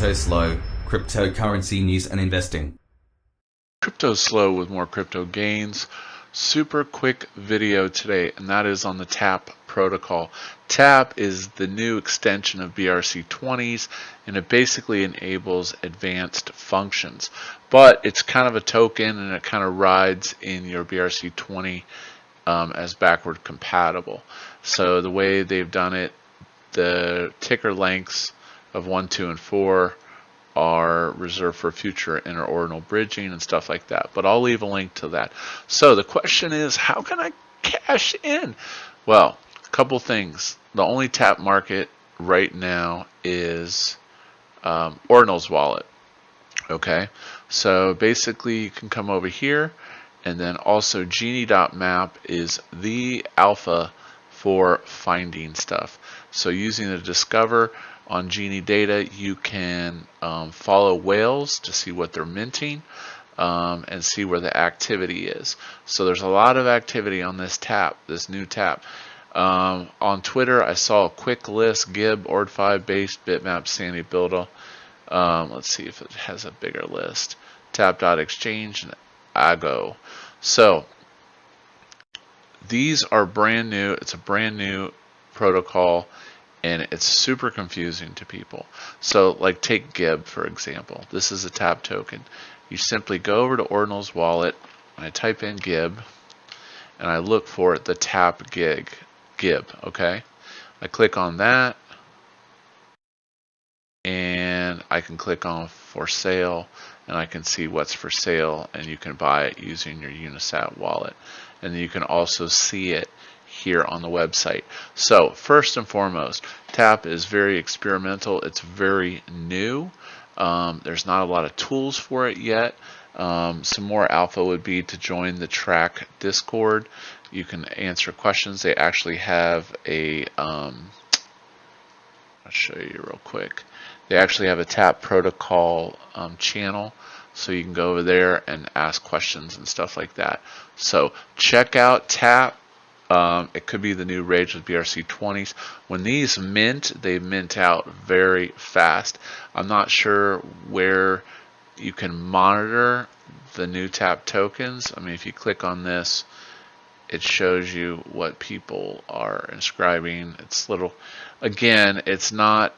Cryptoslo, cryptocurrency news and investing. Cryptoslo with more crypto gains. Super quick video today, and that is on the tap protocol. Tap is the new extension of BRC-20s, and it basically enables advanced functions. But it's kind of a token, and it kind of rides in your BRC-20 as backward compatible. So the way they've done it, the ticker lengths of 1, 2, and 4 are reserved for future interordinal bridging and stuff like that. But I'll leave a link to that. So the question is, how can I cash in? Well, a couple things. The only tap market right now is Ordinals wallet. Okay, so basically you can come over here, and then also genie.map is the alpha for finding stuff. So using the discover on Genie data, you can follow whales to see what they're minting and see where the activity is. So there's a lot of activity on this tap, this new tap. On Twitter, I saw a quick list: Gib, Ordfi, Base, Bitmap, Santi, Buidl. Let's see if it has a bigger list. Tap.exchange and Ago. So these are brand new. It's a brand new protocol, and it's super confusing to people. So like take Gib for example. This is a tap token. You simply go over to Ordinals wallet, and I type in Gib, and I look for the tap Gib. Okay, I click on that, and I can click on for sale, and I can see what's for sale, and you can buy it using your Unisat wallet, and you can also see it here on the website. So first and foremost, tap is very experimental. It's very new. There's not a lot of tools for it yet. Some more alpha would be to join the track Discord. You can answer questions. They actually have a I'll show you real quick. They actually have a tap protocol channel, so you can go over there and ask questions and stuff like that. So check out tap. It could be the new rage with BRC-20s. When these mint, they mint out very fast. I'm not sure where you can monitor the new tap tokens. I mean, if you click on this, it shows you what people are inscribing. It's little, again, it's not,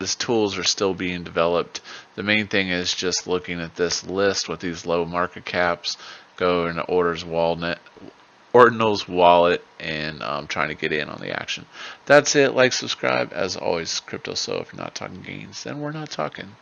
these tools are still being developed. The main thing is just looking at this list with these low market caps, go into Ordinals wallet, and trying to get in on the action. That's it. Like, subscribe. As always, Cryptoslo. If you're not talking gains, then we're not talking.